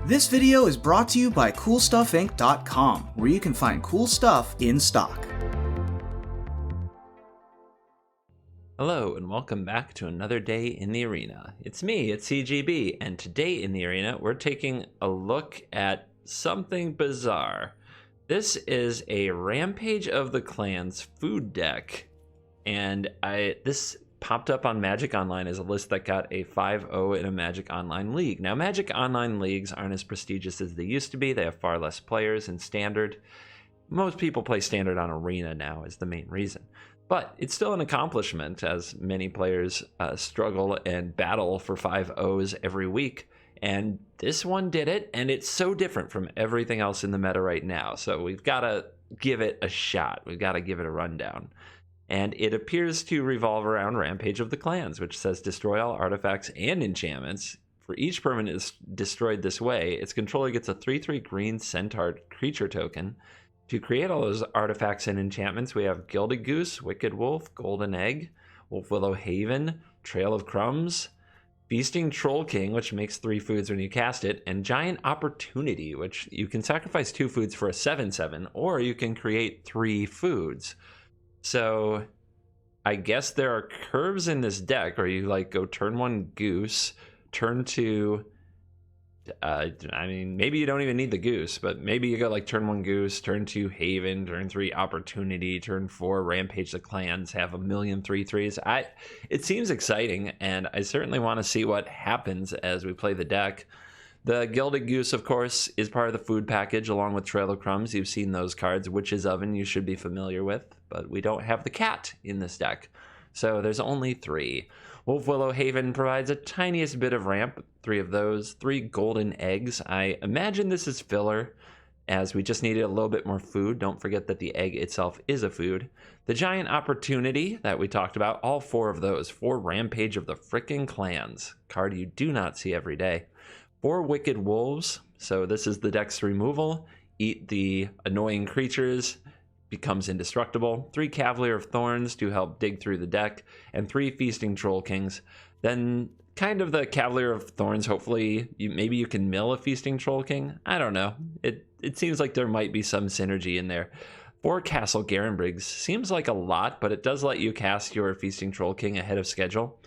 This video is brought to you by CoolstuffInc.com, where you can find cool stuff in stock. Hello and welcome back to another day in the arena. It's me, it's CGB, and today in the arena we're taking a look at something bizarre. This is a Rampage of the Clans food deck, and this popped up on Magic Online as a list that got a 5-0 in a Magic Online league. Now, Magic Online leagues aren't as prestigious as they used to be. They have far less players in Standard. Most people play Standard on Arena now is the main reason. But it's still an accomplishment, as many players struggle and battle for 5-0s every week. And this one did it, and it's so different from everything else in the meta right now. So we've got to give it a shot. We've got to give it a rundown. And it appears to revolve around Rampage of the Clans, which says destroy all artifacts and enchantments. For each permanent is destroyed this way, its controller gets a 3/3 green centaur creature token. To create all those artifacts and enchantments, we have Gilded Goose, Wicked Wolf, Golden Egg, Wolf Willow Haven, Trail of Crumbs, Feasting Troll King, which makes 3 foods when you cast it, and Giant Opportunity, which you can sacrifice 2 foods for a 7/7, or you can create 3 foods. So I guess there are curves in this deck where you like go turn 1 Goose, turn 2, maybe you don't even need the Goose, but maybe you go like turn 1 Goose, turn 2 Haven, turn 3 Opportunity, turn 4 Rampage the Clans, have a million 3/3s. It seems exciting, and I certainly want to see what happens as we play the deck. The Gilded Goose, of course, is part of the food package along with Trail of Crumbs. You've seen those cards. Witch's Oven you should be familiar with, but we don't have the cat in this deck. So there's only 3. Wolf Willow Haven provides a tiniest bit of ramp, 3 of those, 3 golden eggs. I imagine this is filler, as we just needed a little bit more food. Don't forget that the egg itself is a food. The Giant Opportunity that we talked about, all 4 of those, 4 Rampage of the frickin' Clans, card you do not see every day. 4 Wicked Wolves, so this is the deck's removal. Eat the annoying creatures, becomes indestructible. 3 Cavalier of Thorns to help dig through the deck, and 3 Feasting Troll Kings. Then kind of the Cavalier of Thorns, hopefully maybe you can mill a Feasting Troll King. I don't know. It seems like there might be some synergy in there. 4 Castle Garenbrigs seems like a lot, but it does let you cast your Feasting Troll King ahead of schedule.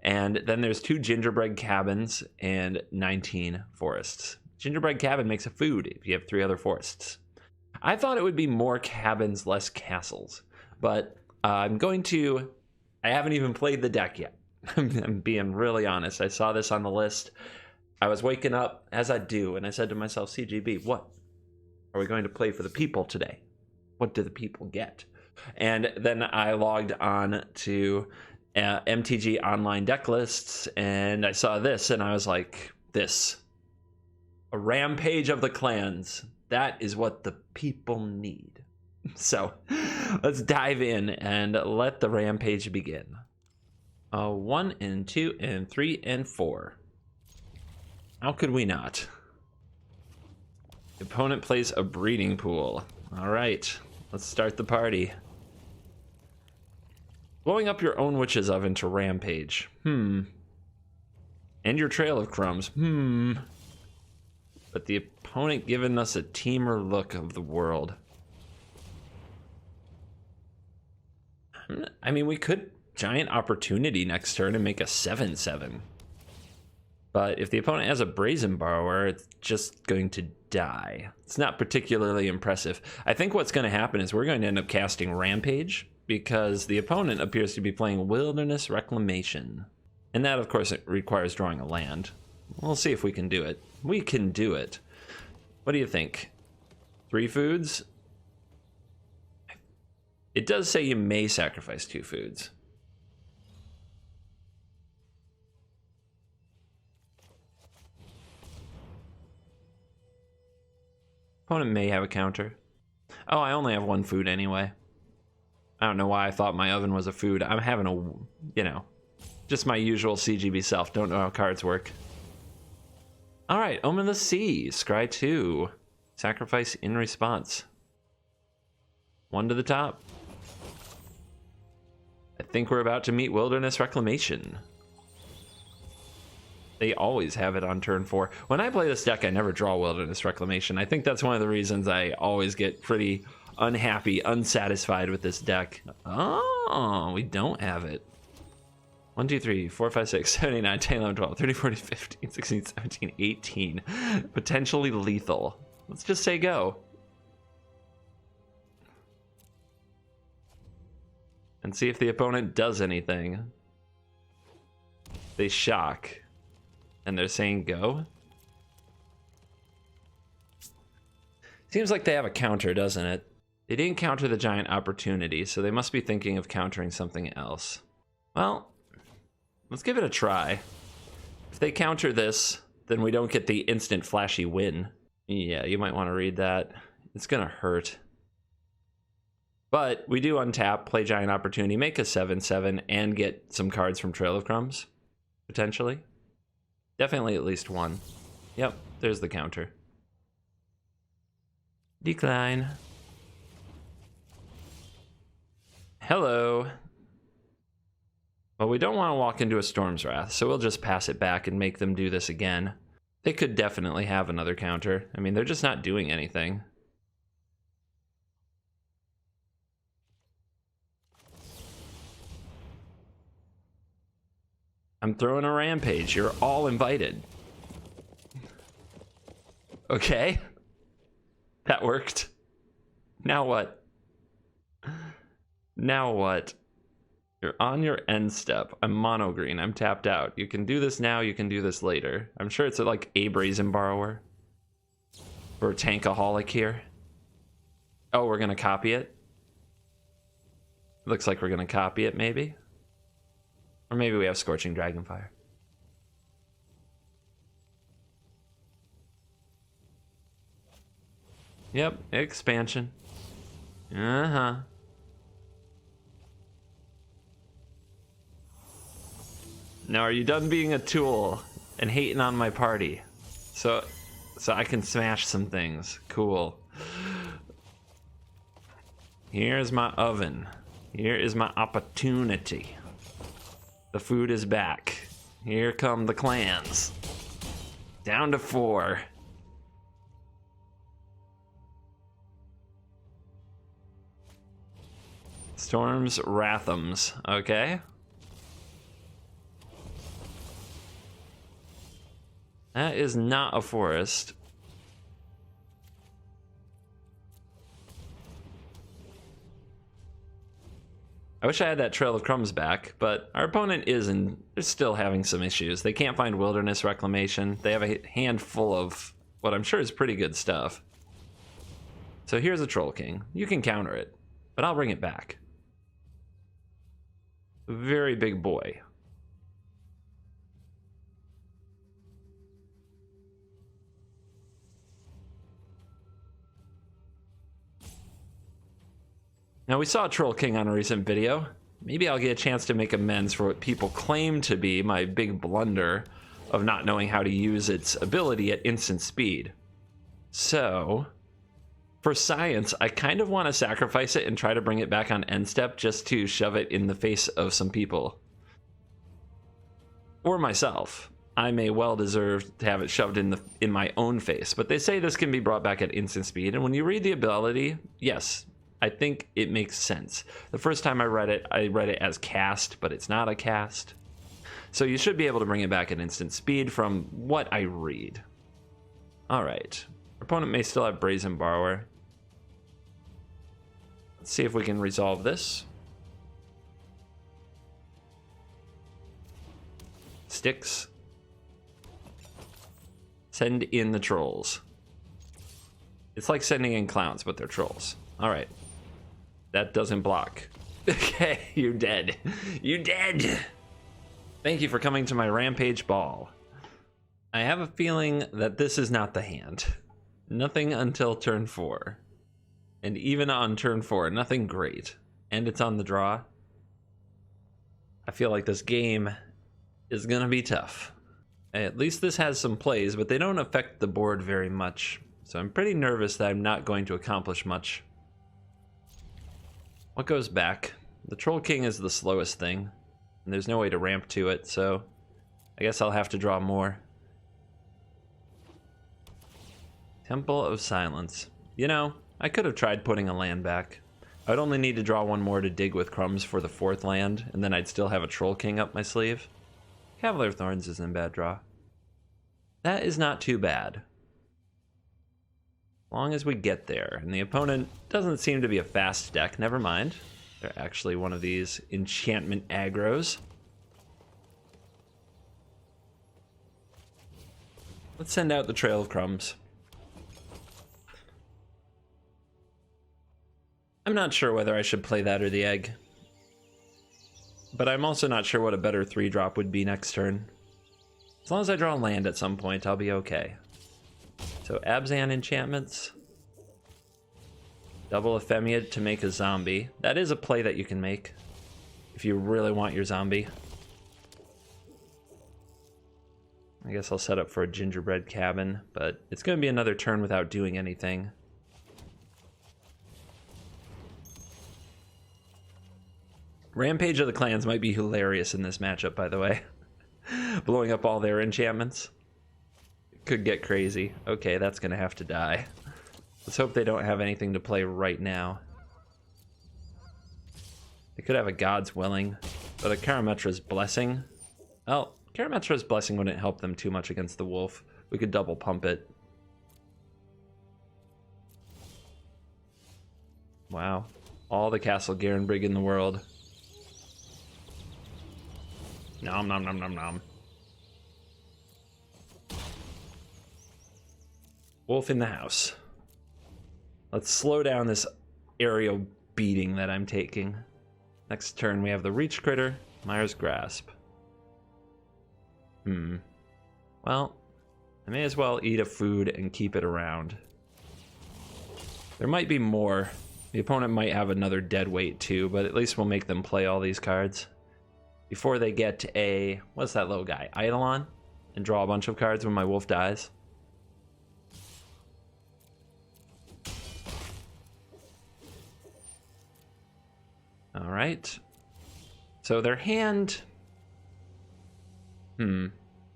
And then there's 2 Gingerbread Cabins and 19 Forests. Gingerbread Cabin makes a food if you have 3 other forests. I thought it would be more cabins, less castles, but I haven't even played the deck yet. I'm being really honest. I saw this on the list. I was waking up, as I do, and I said to myself, CGB, what are we going to play for the people today? What do the people get? And then I logged on to MTG online deck lists, and I saw this, and I was like, a Rampage of the Clans. That is what the people need. So let's dive in and let the Rampage begin. 1 and 2 and 3 and 4. How could we not? The opponent plays a breeding pool. All right, let's start the party. Blowing up your own Witch's Oven to Rampage. And your Trail of Crumbs. But the opponent giving us a teamer look of the world. I mean, we could Giant Opportunity next turn and make a 7/7. But if the opponent has a Brazen Borrower, it's just going to die. It's not particularly impressive. I think what's going to happen is we're going to end up casting Rampage, because the opponent appears to be playing Wilderness Reclamation. And that, of course, requires drawing a land. We'll see if we can do it. We can do it. What do you think? 3 foods? It does say you may sacrifice 2 foods. Opponent may have a counter. Oh, I only have 1 food anyway. I don't know why I thought my oven was a food. I'm having just my usual CGB self. Don't know how cards work. All right, Omen of the Sea, scry 2. Sacrifice in response. 1 to the top. I think we're about to meet Wilderness Reclamation. They always have it on turn 4. When I play this deck, I never draw Wilderness Reclamation. I think that's one of the reasons I always get pretty unhappy, unsatisfied with this deck. Oh, we don't have it. 1, 2, 3, 4, 5, 6, 7, 8, 9, 10, 11, 12, 13, 14, 15, 16, 17, 18. Potentially lethal. Let's just say go. And see if the opponent does anything. They shock. And they're saying go. Seems like they have a counter, doesn't it? They didn't counter the giant opportunity, so they must be thinking of countering something else. Well, let's give it a try. If they counter this, then we don't get the instant flashy win. Yeah, you might want to read that. It's gonna hurt. But we do untap, play giant opportunity, make a 7/7, and get some cards from Trail of Crumbs, potentially. Definitely at least one. Yep, there's the counter. Decline. Hello. Well, we don't want to walk into a Storm's Wrath, so we'll just pass it back and make them do this again. They could definitely have another counter. I mean, they're just not doing anything. I'm throwing a Rampage. You're all invited. Okay. That worked. Now what? Now what? You're on your end step. I'm mono green. I'm tapped out. You can do this now. You can do this later. I'm sure it's like a Brazen Borrower. Or a Tankaholic here. Oh, we're going to copy it? Looks like we're going to copy it, maybe? Or maybe we have Scorching Dragonfire. Yep, expansion. Uh-huh. Now, are you done being a tool and hating on my party? So I can smash some things. Cool. Here's my oven. Here is my opportunity. The food is back. Here come the clans. Down to 4. Storms, Wrathams. Okay. That is not a forest. I wish I had that Trail of Crumbs back, but our opponent is still having some issues. They can't find Wilderness Reclamation. They have a handful of what I'm sure is pretty good stuff. So here's a Troll King. You can counter it, but I'll bring it back. Very big boy. Now, we saw Troll King on a recent video. Maybe I'll get a chance to make amends for what people claim to be my big blunder of not knowing how to use its ability at instant speed. So, for science, I kind of want to sacrifice it and try to bring it back on end step just to shove it in the face of some people. Or myself. I may well deserve to have it shoved in my own face, but they say this can be brought back at instant speed, and when you read the ability, yes, I think it makes sense. The first time I read it as cast, but it's not a cast. So you should be able to bring it back at instant speed from what I read. All right. Our opponent may still have Brazen Borrower. Let's see if we can resolve this. Sticks. Send in the trolls. It's like sending in clowns, but they're trolls. All right. That doesn't block. Okay, you're dead. You're dead. Thank you for coming to my Rampage ball. I have a feeling that this is not the hand. Nothing until turn 4. And even on turn 4, nothing great. And it's on the draw. I feel like this game is gonna be tough. At least this has some plays, but they don't affect the board very much. So I'm pretty nervous that I'm not going to accomplish much. What goes back? The Troll King is the slowest thing, and there's no way to ramp to it, so I guess I'll have to draw more. Temple of Silence. You know, I could have tried putting a land back. I'd only need to draw one more to dig with crumbs for the 4th land, and then I'd still have a Troll King up my sleeve. Cavalier of Thorns isn't a bad draw. That is not too bad. As long as we get there. And the opponent doesn't seem to be a fast deck. Never mind. They're actually one of these enchantment aggros. Let's send out the Trail of Crumbs. I'm not sure whether I should play that or the egg. But I'm also not sure what a better 3-drop would be next turn. As long as I draw land at some point, I'll be okay. So Abzan enchantments. Double Ephemia to make a zombie. That is a play that you can make if you really want your zombie. I guess I'll set up for a gingerbread cabin, but it's going to be another turn without doing anything. Rampage of the Clans might be hilarious in this matchup, by the way. Blowing up all their enchantments. It could get crazy. Okay, that's going to have to die. Let's hope they don't have anything to play right now. They could have a God's Willing, but a Karametra's Blessing. Well, Karametra's Blessing wouldn't help them too much against the wolf. We could double pump it. Wow. All the Castle Garenbrig in the world. Nom nom nom nom nom. Wolf in the house. Let's slow down this aerial beating that I'm taking. Next turn we have the Reach Critter, Myers Grasp. Well, I may as well eat a food and keep it around. There might be more. The opponent might have another dead weight too, but at least we'll make them play all these cards. Before they get a, what's that little guy, Eidolon? And draw a bunch of cards when my wolf dies. Alright. So their hand...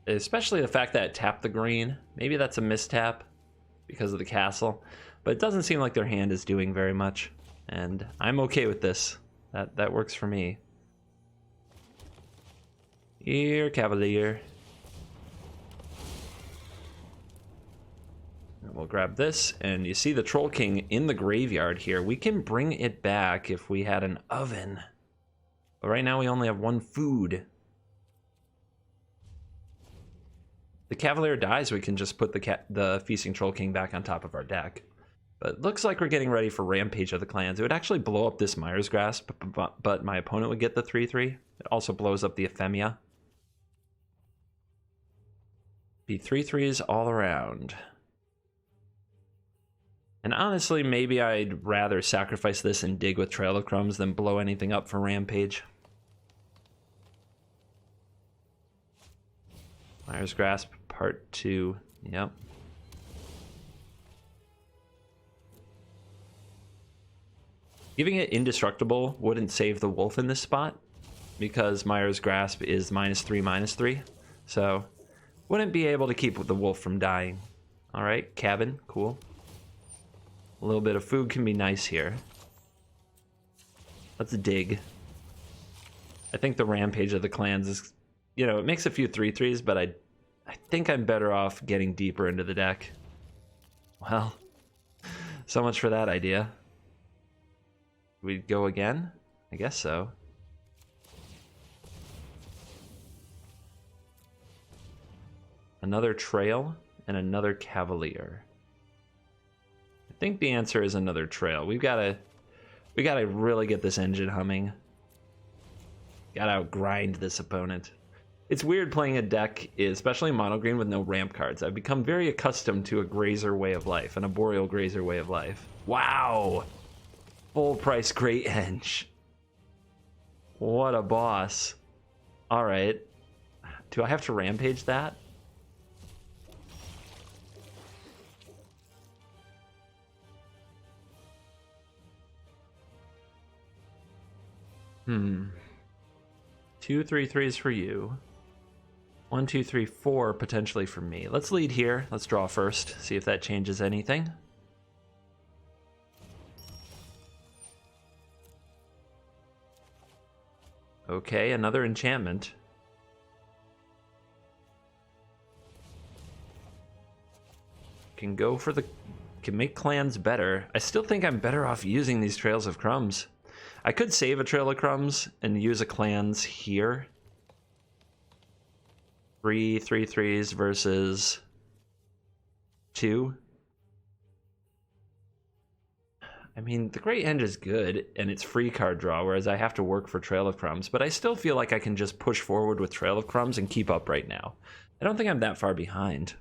Especially the fact that it tapped the green. Maybe that's a mistap because of the castle. But it doesn't seem like their hand is doing very much. And I'm okay with this. That works for me. Here, Cavalier. And we'll grab this. And you see the Troll King in the graveyard here. We can bring it back if we had an oven. But right now we only have one food. The Cavalier dies, we can just put the Feasting Troll King back on top of our deck. But looks like we're getting ready for Rampage of the Clans. It would actually blow up this Myers Grasp, but my opponent would get the 3/3. It also blows up the Ephemia. Be 3/3s all around. And honestly, maybe I'd rather sacrifice this and dig with Trail of Crumbs than blow anything up for Rampage. Myers Grasp, part 2. Yep. Giving it Indestructible wouldn't save the wolf in this spot because Myers Grasp is -3/-3. So, wouldn't be able to keep the wolf from dying. Alright, cabin, cool. A little bit of food can be nice here. Let's dig. I think the Rampage of the Clans is... You know, it makes a few 3/3s, but I think I'm better off getting deeper into the deck. Well, so much for that idea. We'd go again? I guess so. Another Trail and another Cavalier. I think the answer is another Trail. We gotta really get this engine humming. Gotta outgrind this opponent. It's weird playing a deck, especially mono green with no ramp cards. I've become very accustomed to a Grazer way of life, an Arboreal Grazer way of life. Wow! Full price Great Henge. What a boss. Alright. Do I have to Rampage that? Two 3/3s for you. 1, 2, 3, 4 potentially for me. Let's lead here. Let's draw first. See if that changes anything. Okay, another enchantment. Can go for the... Can make clans better. I still think I'm better off using these Trails of Crumbs. I could save a Trail of Crumbs and use a clans here. 3 3/3s versus 2. I mean, the Great Henge is good, and it's free card draw, whereas I have to work for Trail of Crumbs, but I still feel like I can just push forward with Trail of Crumbs and keep up right now. I don't think I'm that far behind.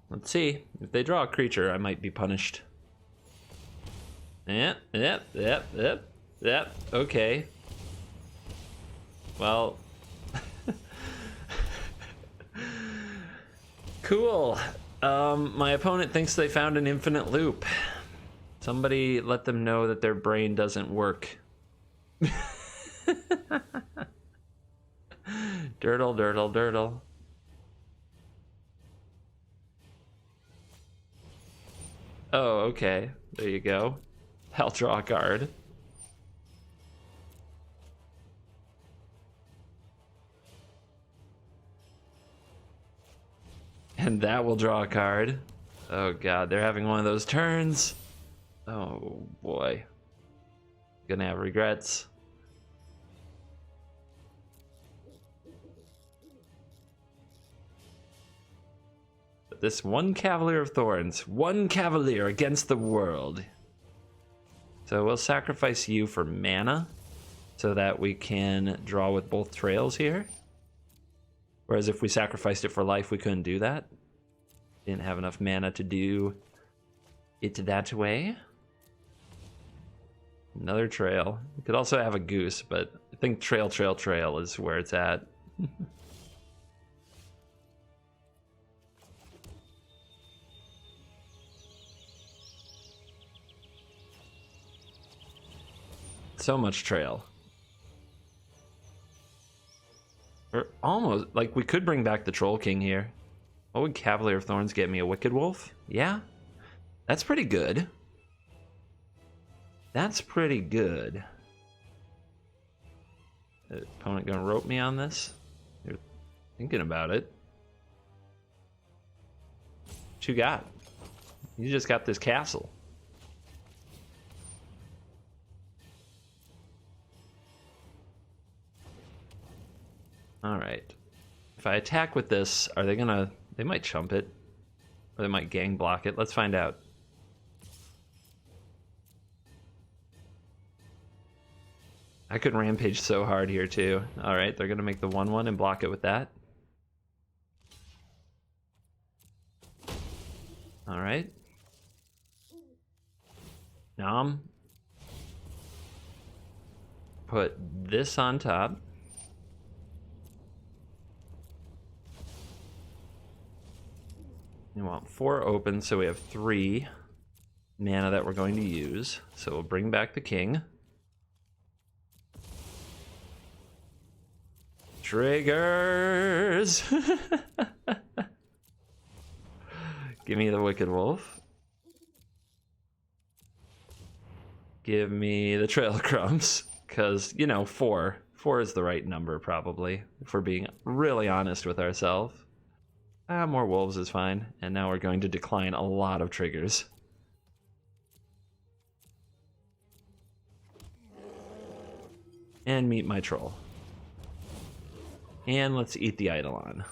Let's see. If they draw a creature, I might be punished. Yep. Okay. Well. Cool. My opponent thinks they found an infinite loop. Somebody let them know that their brain doesn't work. Durdle. Oh, okay. There you go. I'll draw a card. And that will draw a card. Oh god, they're having one of those turns. Oh boy. Gonna have regrets. This one Cavalier of Thorns. One Cavalier against the world. So we'll sacrifice you for mana so that we can draw with both trails here. Whereas if we sacrificed it for life, we couldn't do that. Didn't have enough mana to do it that way. Another trail. We could also have a goose, but I think trail is where it's at. So much trail. Or almost, like, we could bring back the Troll King here. What would Cavalier of Thorns get me? A Wicked Wolf? Yeah. That's pretty good. That's pretty good. The opponent gonna rope me on this? You're thinking about it. What you got? You just got this castle. Alright. If I attack with this, are they gonna... They might chump it. Or they might gang block it. Let's find out. I could rampage so hard here too. Alright, they're gonna make the 1/1 and block it with that. Alright. Nom. Put this on top. We want 4 open, so we have 3 mana that we're going to use. So we'll bring back the king. Triggers! Give me the Wicked Wolf. Give me the Trail of Crumbs. Because, you know, 4. 4 is the right number, probably. If we're being really honest with ourselves. More wolves is fine. And now we're going to decline a lot of triggers. And meet my troll. And let's eat the Eidolon.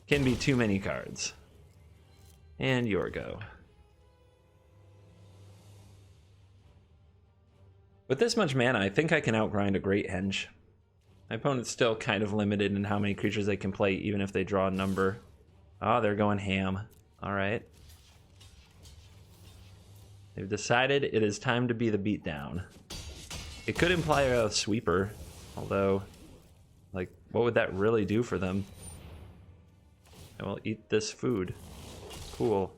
Can be too many cards. And your go. With this much mana, I think I can outgrind a Great Henge. My opponent's still kind of limited in how many creatures they can play, even if they draw a number. Oh, they're going ham. Alright. They've decided it is time to be the beatdown. It could imply a sweeper, although, like, what would that really do for them? I will eat this food. Cool.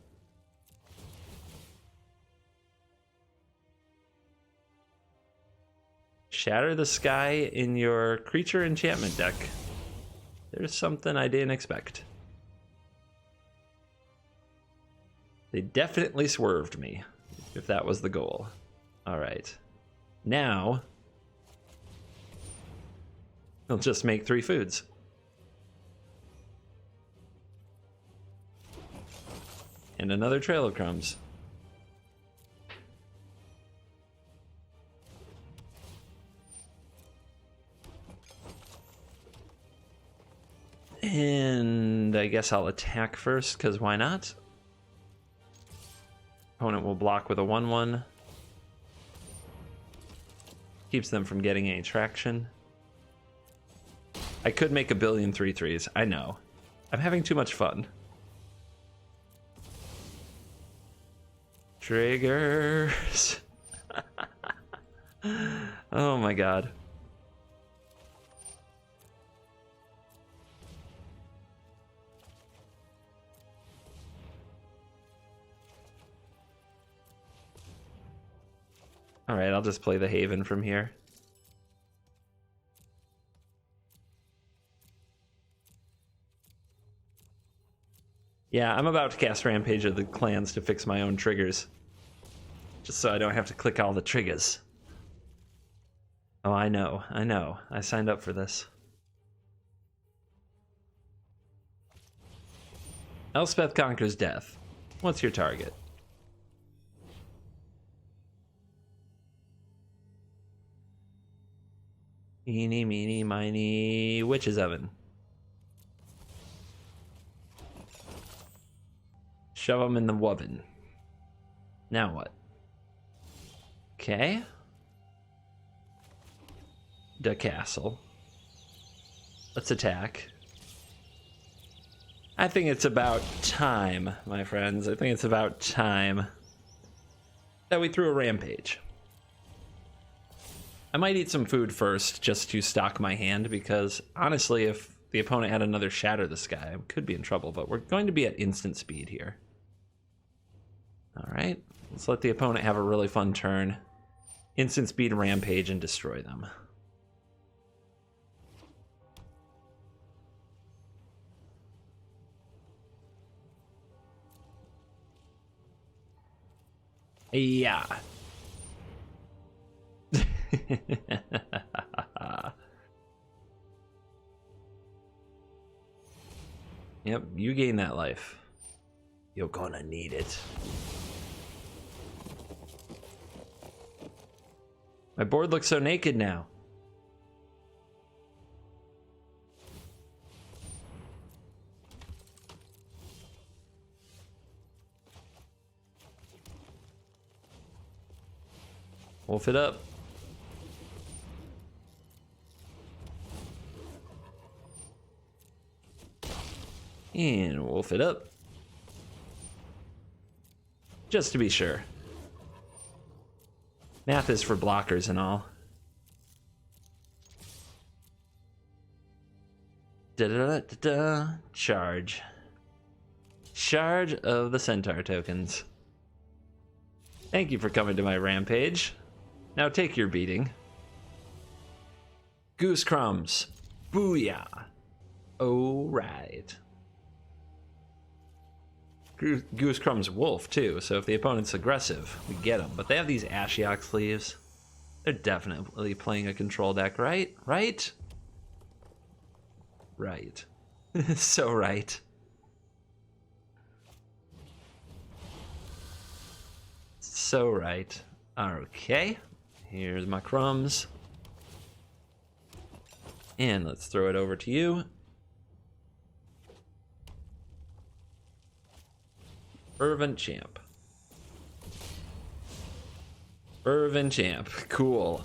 Shatter the Sky in your creature enchantment deck. There's something I didn't expect. They definitely swerved me, if that was the goal. All right. Now, I'll just make 3 foods. And another Trail of Crumbs. And I guess I'll attack first, because why not? Opponent will block with a 1/1. Keeps them from getting any traction. I could make a billion 3/3s. I know. I'm having too much fun. Triggers. Oh my god. All right, I'll just play the Haven from here. Yeah, I'm about to cast Rampage of the Clans to fix my own triggers. Just so I don't have to click all the triggers. Oh, I know. I signed up for this. Elspeth Conquers Death. What's your target? Eeny, meeny, miny, Witch's Oven. Shove them in the oven. Now what? Okay. The castle. Let's attack. I think it's about time, my friends. I think it's about time that we threw a Rampage. I might eat some food first just to stock my hand, because honestly, if the opponent had another Shatter the Sky, I could be in trouble, but we're going to be at instant speed here. All right, let's let the opponent have a really fun turn. Instant speed Rampage and destroy them. Yeah. Yep, you gain that life. You're gonna need it. My board looks so naked now. Wolf it up. And wolf it up. Just to be sure. Math is for blockers and all. Da-da-da-da-da. Charge. Charge of the Centaur tokens. Thank you for coming to my Rampage. Now take your beating. Goose Crumbs. Booyah. Oh, right. Goose Crumbs Wolf, too, so if the opponent's aggressive, we get them. But they have these Ashiok sleeves. They're definitely playing a control deck, right? Right? Right. So right. So right. Okay. Here's my crumbs. And let's throw it over to you. Fervent Champ. Fervent Champ. Cool.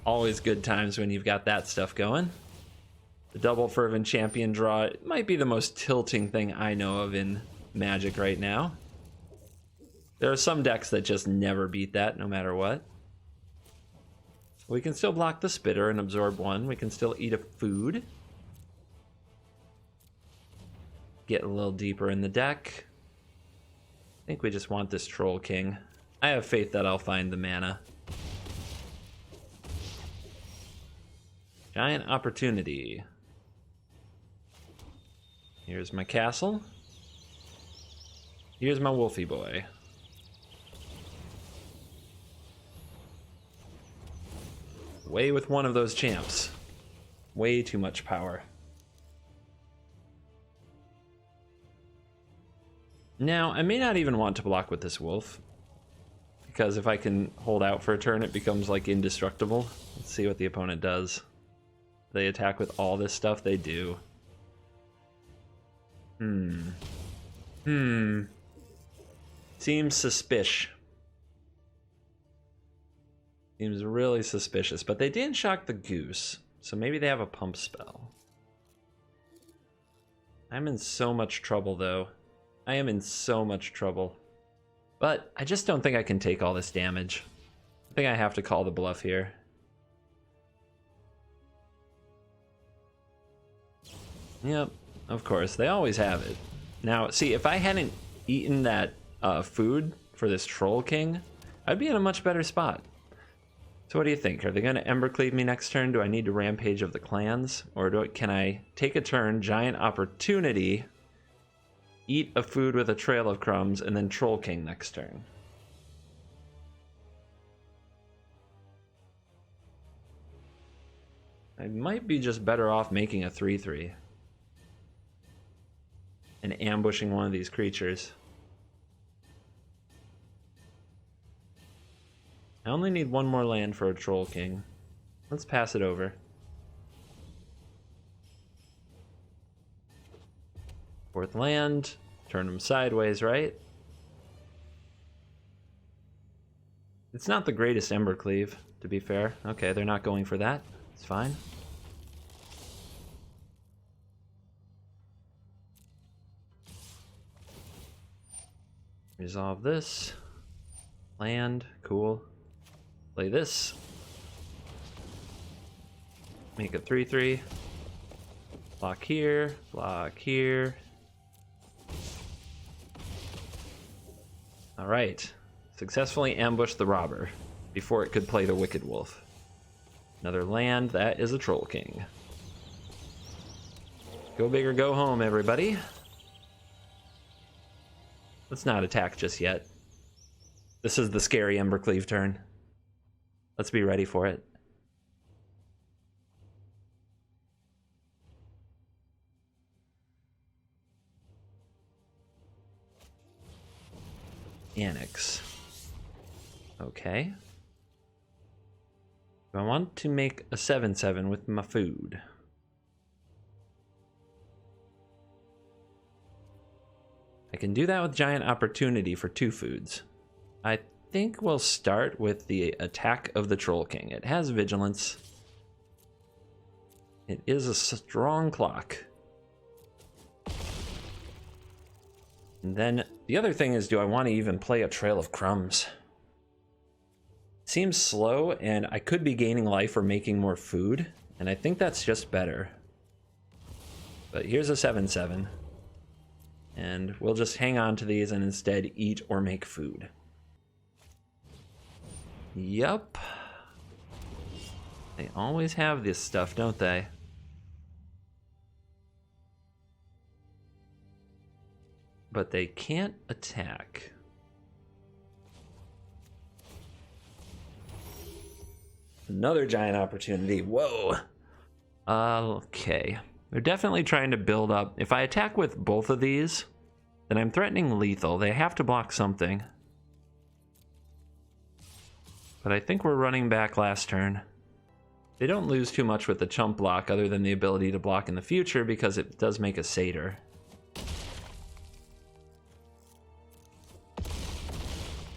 Always good times when you've got that stuff going. The double Fervent Champion draw, it might be the most tilting thing I know of in Magic right now. There are some decks that just never beat that, no matter what. We can still block the Spitter and absorb 1. We can still eat a food. Get a little deeper in the deck. I think we just want this Troll King. I have faith that I'll find the mana. Giant opportunity. Here's my castle. Here's my Wolfie boy. Away with one of those champs. Way too much power. Now, I may not even want to block with this wolf, because if I can hold out for a turn, it becomes like indestructible. Let's see what the opponent does. They attack with all this stuff? They do. Seems suspicious. Seems really suspicious, but they didn't shock the goose, so maybe they have a pump spell. I'm in so much trouble, though. I am in so much trouble. But I just don't think I can take all this damage. I think I have to call the bluff here. Yep, of course, they always have it. Now, see, if I hadn't eaten that food for this Troll King, I'd be in a much better spot. So what do you think? Are they going to Embercleave me next turn? Do I need to Rampage of the Clans? Or can I take a turn, Giant Opportunity, eat a food with a Trail of Crumbs, and then Troll King next turn? I might be just better off making a 3/3 and ambushing one of these creatures. I only need one more land for a Troll King. Let's pass it over. Fourth land. Turn them sideways, right? It's not the greatest Embercleave, to be fair. Okay, they're not going for that. It's fine. Resolve this. Land. Cool. Play this. Make a 3/3. Block here. Block here. Alright. Successfully ambushed the robber before it could play the Wicked Wolf. Another land. That is a Troll King. Go big or go home, everybody. Let's not attack just yet. This is the scary Embercleave turn. Let's be ready for it. Annex. Okay. I want to make a 7/7 with my food. I can do that with Giant Opportunity for 2 foods. I think we'll start with the attack of the Troll King. It has vigilance. It is a strong clock. And then the other thing is, do I want to even play a Trail of Crumbs? It seems slow, and I could be gaining life or making more food, and I think that's just better. But here's a 7/7. And we'll just hang on to these and instead eat or make food. Yup. They always have this stuff, don't they? But they can't attack. Another Giant Opportunity. Whoa. Okay. They're definitely trying to build up. If I attack with both of these, then I'm threatening lethal. They have to block something. But I think we're running back last turn. They don't lose too much with the chump block other than the ability to block in the future because it does make a satyr.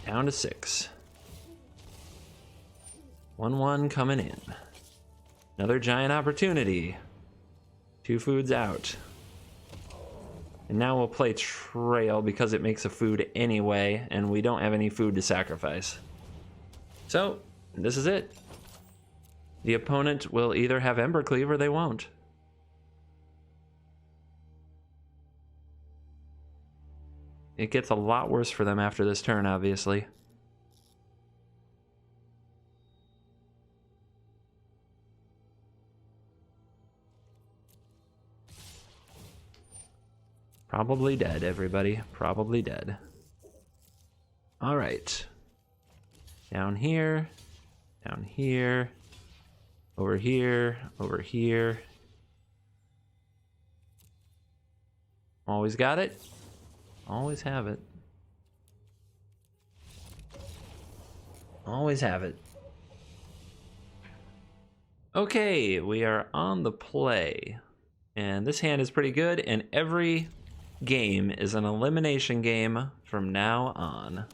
Down to 6. 1/1 coming in. Another Giant Opportunity. 2 foods out. And now we'll play Trail because it makes a food anyway, and we don't have any food to sacrifice. So, this is it. The opponent will either have Embercleave or they won't. it gets a lot worse for them after this turn, obviously. Probably dead, everybody. Probably dead. All right. Down here. Down here. Over here. Over here. Always got it. Always have it. Always have it. Okay, we are on the play. And this hand is pretty good, and every game is an elimination game from now on.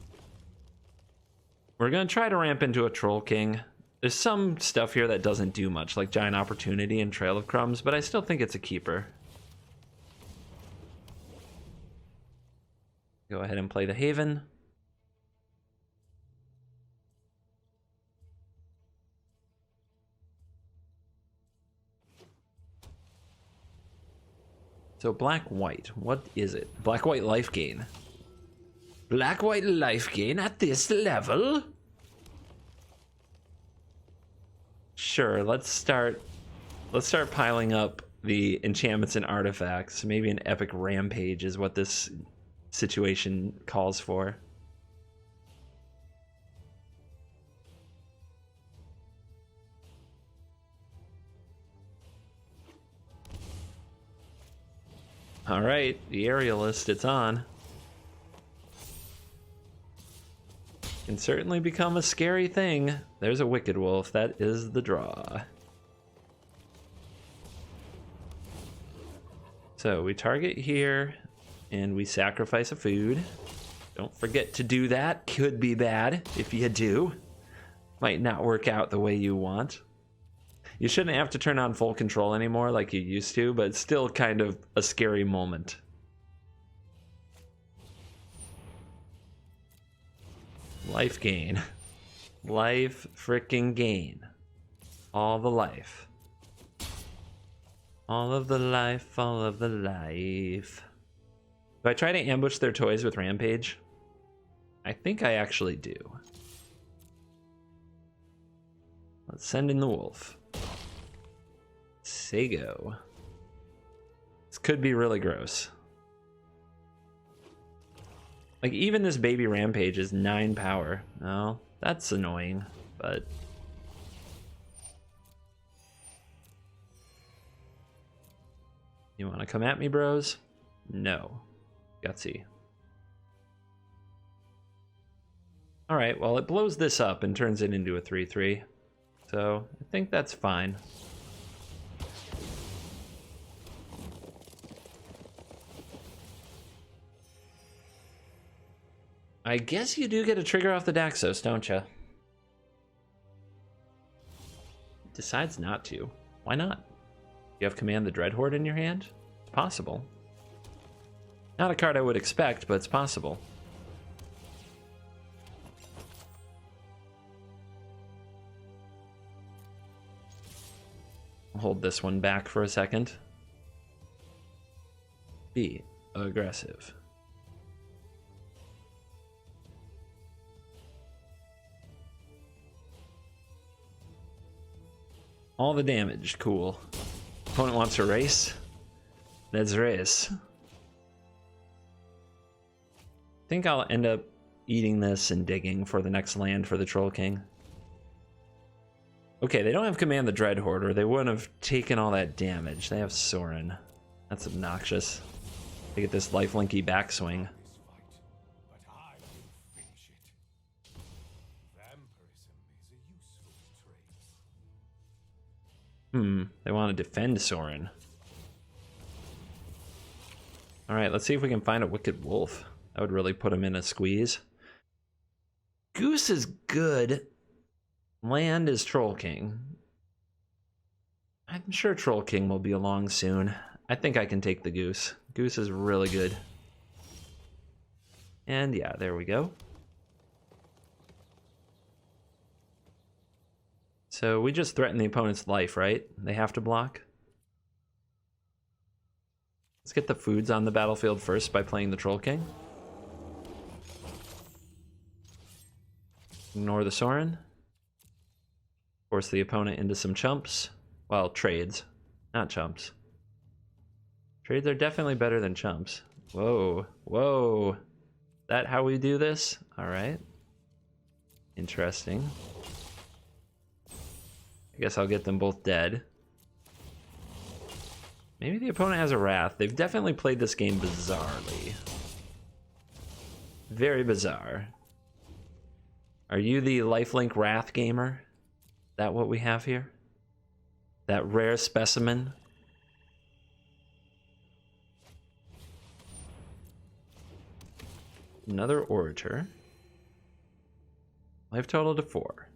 We're going to try to ramp into a Troll King. There's some stuff here that doesn't do much, like Giant Opportunity and Trail of Crumbs, but I still think it's a keeper. Go ahead and play the Haven. So black-white, what is it? Black-white life gain. Black-white life gain at this level? Sure, let's start piling up the enchantments and artifacts. Maybe an epic rampage is what this situation calls for. All right, the aerialist, it's on. Can certainly become a scary thing. There's a Wicked Wolf. That is the draw. So we target here, and we sacrifice a food. Don't forget to do that. Could be bad if you do. Might not work out the way you want. You shouldn't have to turn on full control anymore like you used to, but it's still kind of a scary moment. Life gain. Life frickin' gain. All the life. All of the life, all of the life. Do I try to ambush their toys with Rampage? I think I actually do. Let's send in the wolf. Sago. This could be really gross. Like, even this baby Rampage is 9 power. Oh, that's annoying, but... You want to come at me, bros? No. Gutsy. Alright, well, it blows this up and turns it into a 3-3. So, I think that's fine. I guess you do get a trigger off the Daxos, don't you? Decides not to. Why not? You have Command the Dreadhorde in your hand? It's possible. Not a card I would expect, but it's possible. I'll hold this one back for a second. Be aggressive. All the damage, cool. Opponent wants to race? Let's race. I think I'll end up eating this and digging for the next land for the Troll King. Okay, they don't have Command the Dreadhorde, or they wouldn't have taken all that damage. They have Sorin. That's obnoxious. They get this lifelinky backswing. They want to defend Sorin. Alright, let's see if we can find a Wicked Wolf. That would really put him in a squeeze. Goose is good. Land is Troll King. I'm sure Troll King will be along soon. I think I can take the Goose. Goose is really good. And yeah, there we go. So we just threaten the opponent's life, right? They have to block. Let's get the foods on the battlefield first by playing the Troll King. Ignore the Sorin. Force the opponent into some chumps. Well, trades, not chumps. Trades are definitely better than chumps. Whoa, whoa. That how we do this? All right. Interesting. I guess I'll get them both dead. Maybe the opponent has a Wrath. They've definitely played this game bizarrely. Very bizarre. Are you the lifelink Wrath gamer? That what we have here? That rare specimen? Another Orator. Life total to 4.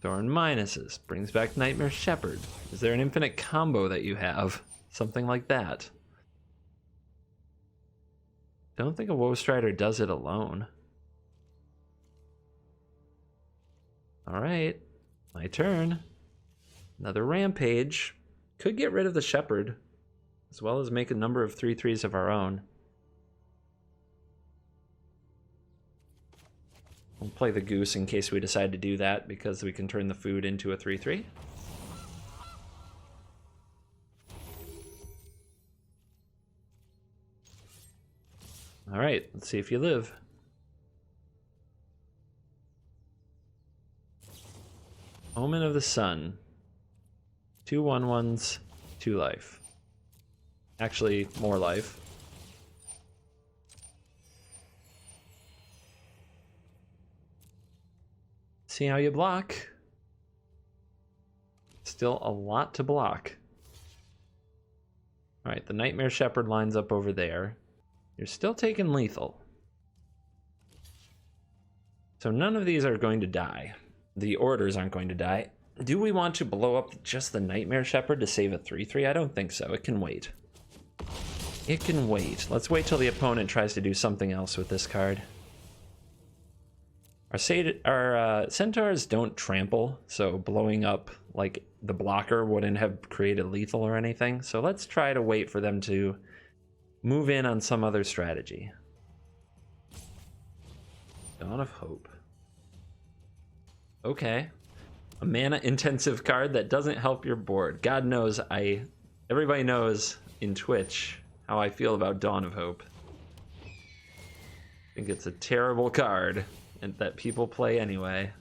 Thorn minuses. Brings back Nightmare Shepherd. Is there an infinite combo that you have? Something like that. Don't think a Woe Strider does it alone. Alright. My turn. Another Rampage. Could get rid of the Shepherd, as well as make a number of 3/3s of our own. We'll play the Goose in case we decide to do that, because we can turn the food into a 3/3. Alright, let's see if you live. Omen of the Sun. 2 1/1s, 2 life. Actually, more life. See how you block. Still a lot to block. Alright, the Nightmare Shepherd lines up over there. You're still taking lethal. So none of these are going to die. The orders aren't going to die. Do we want to blow up just the Nightmare Shepherd to save a 3/3? I don't think so. It can wait. It can wait. Let's wait till the opponent tries to do something else with this card. Our centaurs don't trample, so blowing up like the blocker wouldn't have created lethal or anything. So let's try to wait for them to move in on some other strategy. Dawn of Hope. Okay. A mana intensive card that doesn't help your board. God knows everybody knows in Twitch how I feel about Dawn of Hope. I think it's a terrible card and that people play anyway.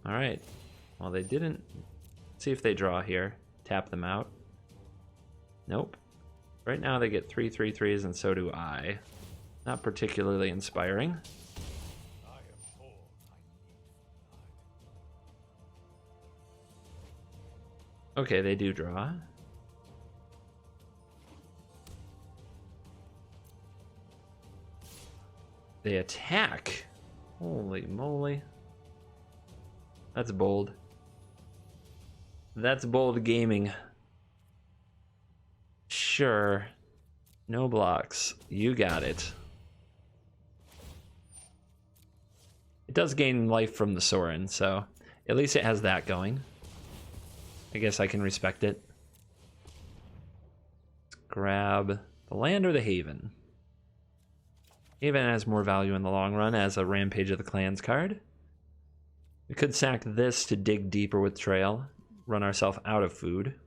All right. Well, they didn't. See if they draw here. Tap them out. Nope. Right now they get 3 3/3s and so do I. Not particularly inspiring. Okay, they do draw. They attack. Holy moly. That's bold. That's bold gaming. Sure. No blocks. You got it. It does gain life from the Sorin, so at least it has that going. I guess I can respect it. Let's grab the land or the Haven. Haven has more value in the long run as a Rampage of the Clans card. We could sack this to dig deeper with Trail, run ourselves out of food.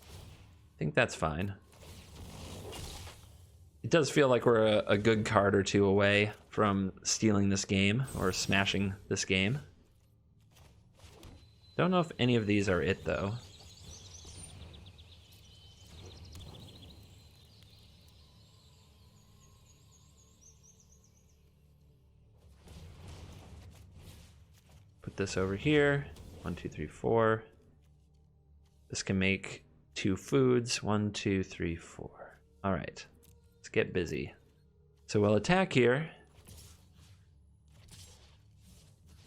I think that's fine. It does feel like we're a good card or two away from stealing this game or smashing this game. Don't know if any of these are it though. Put this over here. 1, 2, 3, 4. This can make 2 foods. 1, 2, 3, 4. All right, let's get busy. So we'll attack here.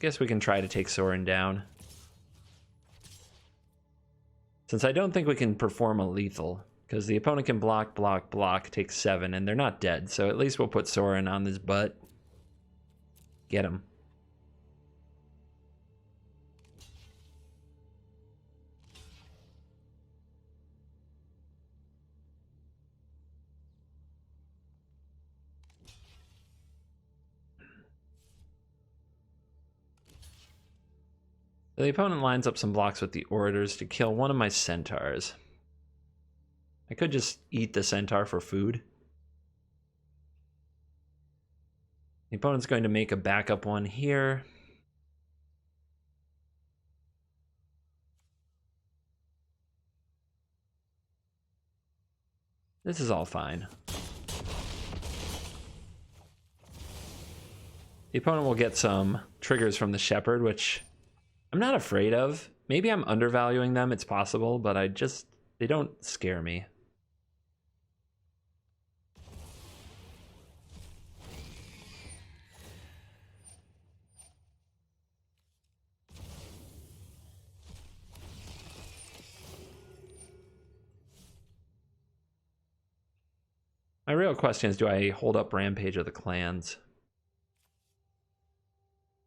Guess we can try to take Sorin down. Since I don't think we can perform a lethal, because the opponent can block, block, block, take 7, and they're not dead. So at least we'll put Sorin on his butt. Get him. The opponent lines up some blocks with the orators to kill one of my centaurs. I could just eat the centaur for food. The opponent's going to make a backup one here. This is all fine. The opponent will get some triggers from the shepherd, which I'm not afraid of. Maybe I'm undervaluing them, it's possible, but they don't scare me. My real question is, do I hold up Rampage of the Clans?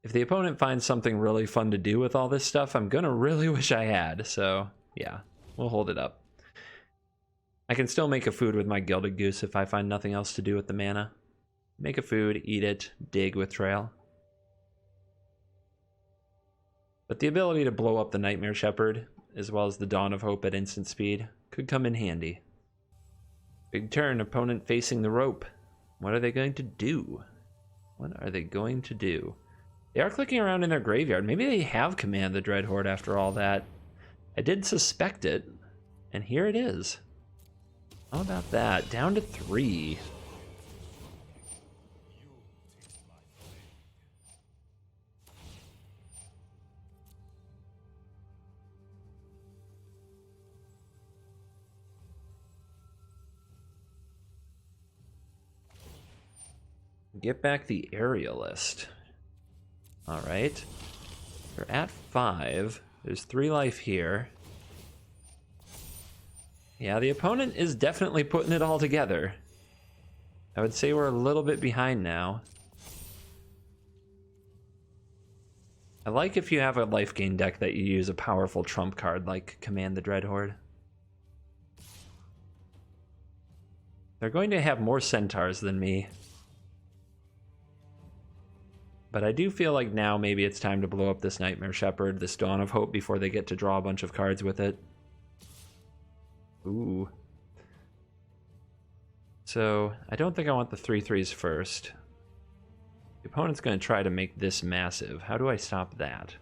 If the opponent finds something really fun to do with all this stuff, I'm gonna really wish I had. So yeah, we'll hold it up. I can still make a food with my Gilded Goose if I find nothing else to do with the mana. Make a food, eat it, dig with Trail. But the ability to blow up the Nightmare Shepherd, as well as the Dawn of Hope at instant speed, could come in handy. Big turn, opponent facing the rope. What are they going to do? What are they going to do? They are clicking around in their graveyard. Maybe they have Command the Dreadhorde after all that. I did suspect it, and here it is. How about that? Down to 3. Get back the Aerialist. Alright. We're at 5. There's 3 life here. Yeah, the opponent is definitely putting it all together. I would say we're a little bit behind now. I like if you have a life gain deck that you use a powerful trump card like Command the Dreadhorde. They're going to have more centaurs than me. But I do feel like now maybe it's time to blow up this Nightmare Shepherd, this Dawn of Hope, before they get to draw a bunch of cards with it. Ooh. So, I don't think I want the 3/3s first. The opponent's going to try to make this massive. How do I stop that?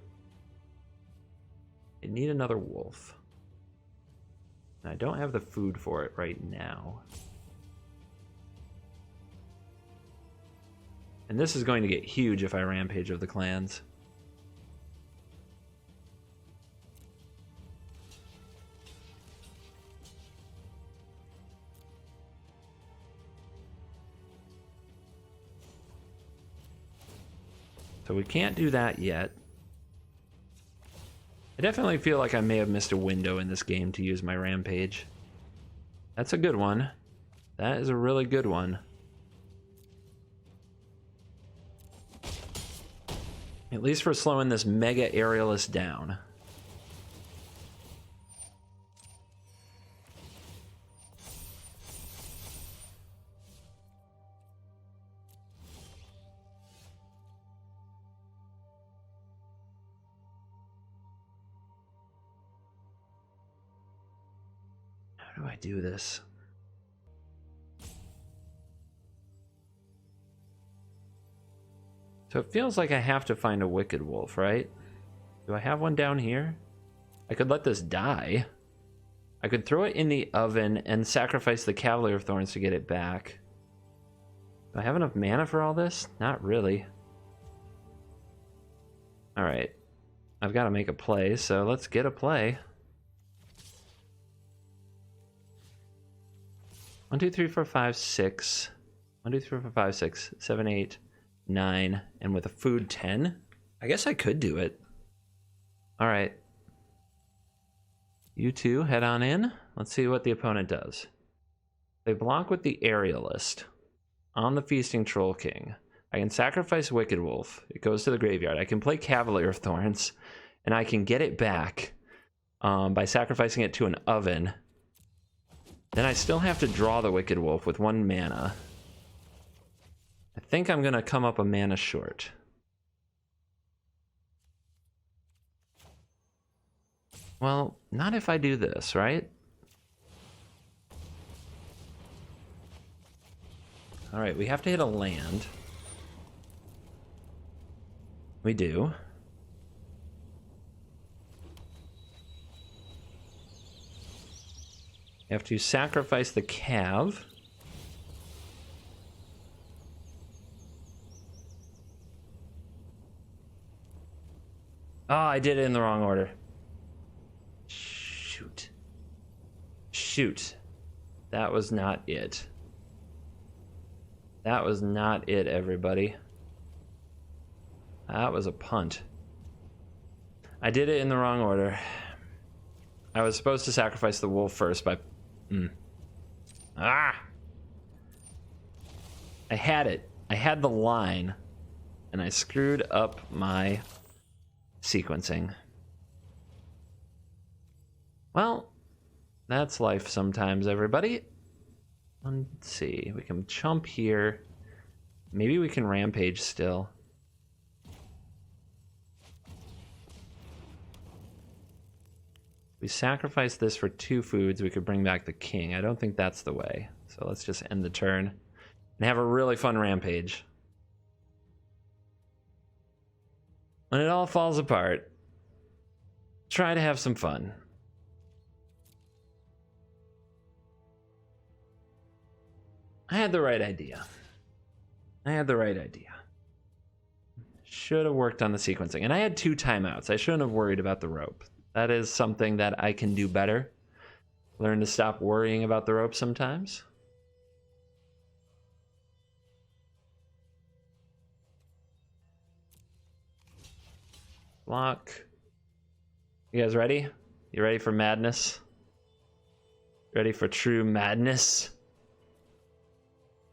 I need another wolf. And I don't have the food for it right now. And this is going to get huge if I Rampage of the Clans. So we can't do that yet. I definitely feel like I may have missed a window in this game to use my Rampage. That's a good one. That is a really good one. At least for slowing this Mega Aerialist down. How do I do this? So it feels like I have to find a Wicked Wolf, right? Do I have one down here? I could let this die. I could throw it in the oven and sacrifice the Cavalier of Thorns to get it back. Do I have enough mana for all this? Not really. Alright. I've got to make a play, so let's get a play. 1, 2, 3, 4, 5, 6. 1, 2, 3, 4, 5, 6, 7, 8, 9, and with a food 10. I guess I could do it. All right. You two head on in. Let's see what the opponent does. They block with the Aerialist on the Feasting Troll King. I can sacrifice Wicked Wolf. It goes to the graveyard. I can play Cavalier of Thorns, and I can get it back by sacrificing it to an oven. Then I still have to draw the Wicked Wolf with 1 mana. I think I'm going to come up a mana short. Well, not if I do this, right? All right, we have to hit a land. We do. We have to sacrifice the cav. Oh, I did it in the wrong order. Shoot. Shoot. That was not it. That was not it, everybody. That was a punt. I did it in the wrong order. I was supposed to sacrifice the wolf first by... Ah! I had it. I had the line. And I screwed up my sequencing. Well, that's life sometimes, everybody. Let's see. We can chump here. Maybe we can rampage still. We sacrifice this for 2 foods. We could bring back the king. I don't think that's the way. So let's just end the turn and have a really fun rampage. When it all falls apart, try to have some fun. I had the right idea. Should have worked on the sequencing. And I had 2 timeouts. I shouldn't have worried about the rope. That is something that I can do better. Learn to stop worrying about the rope sometimes. Block. You guys ready? You ready for madness? Ready for true madness?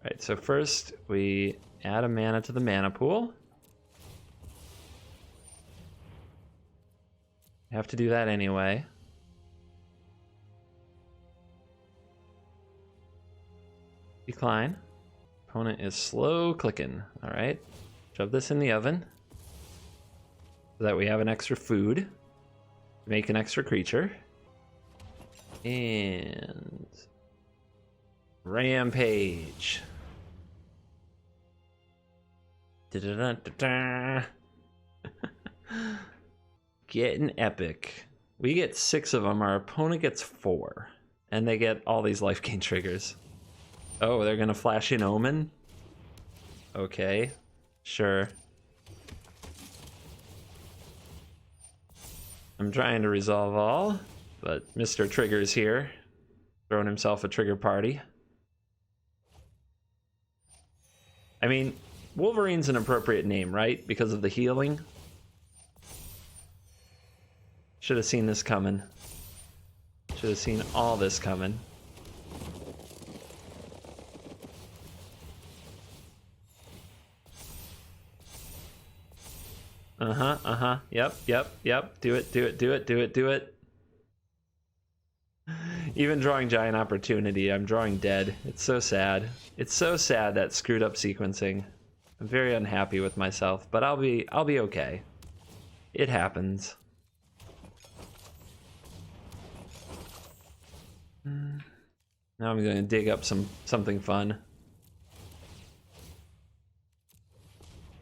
All right, so first we add a mana to the mana pool. Have to do that anyway. Decline. Opponent is slow clicking. All right. Shove this in the oven so that we have an extra food. Make an extra creature. And rampage. Da-da-da-da-da. Getting epic. We get 6 of them. Our opponent gets 4. And they get all these life gain triggers. Oh, they're gonna flash in Omen? Okay. Sure. I'm trying to resolve all, but Mr. Trigger's here. Throwing himself a trigger party. I mean, Wolverine's an appropriate name, right? Because of the healing. Should have seen this coming. Should have seen all this coming. Yep. Do it. Even drawing giant opportunity, I'm drawing dead. It's so sad. It's so sad that screwed up sequencing. I'm very unhappy with myself, but I'll be okay. It happens. Now I'm going to dig up something fun.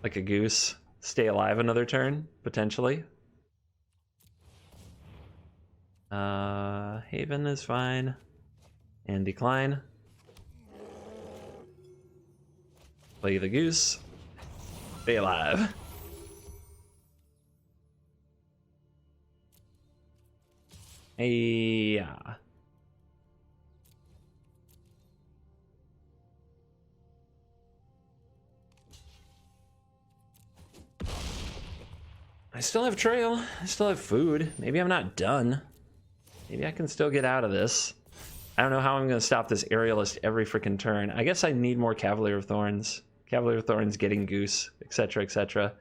Like a goose. Stay alive another turn, potentially. Haven is fine. And decline. Play the goose. Stay alive. Yeah. I still have trail. I still have food. Maybe I'm not done. Maybe I can still get out of this. I don't know how I'm going to stop this aerialist every freaking turn. I guess I need more Cavalier of Thorns. Cavalier of Thorns getting Goose, etc., etc.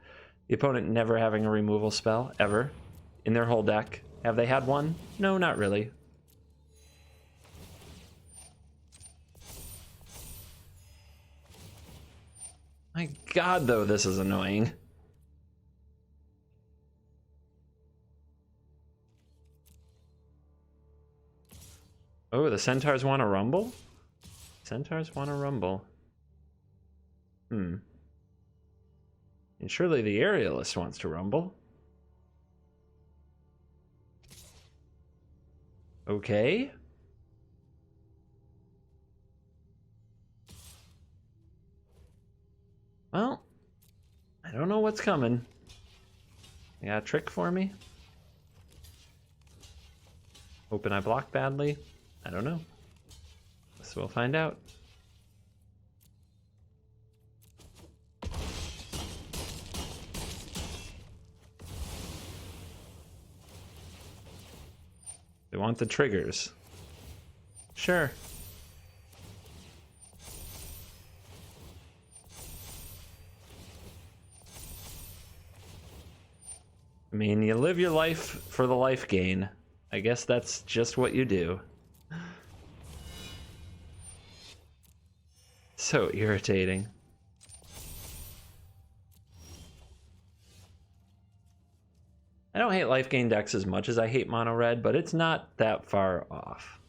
The opponent never having a removal spell, ever. In their whole deck. Have they had one? No, not really. My god, though, this is annoying. Oh, the centaurs want to rumble? Centaurs want to rumble. And surely the aerialist wants to rumble. Okay. Well, I don't know what's coming. You got a trick for me? Hoping I block badly? I don't know. So we'll find out. They want the triggers. Sure. I mean, you live your life for the life gain. I guess that's just what you do. So irritating. I don't hate life gain decks as much as I hate mono red, but it's not that far off.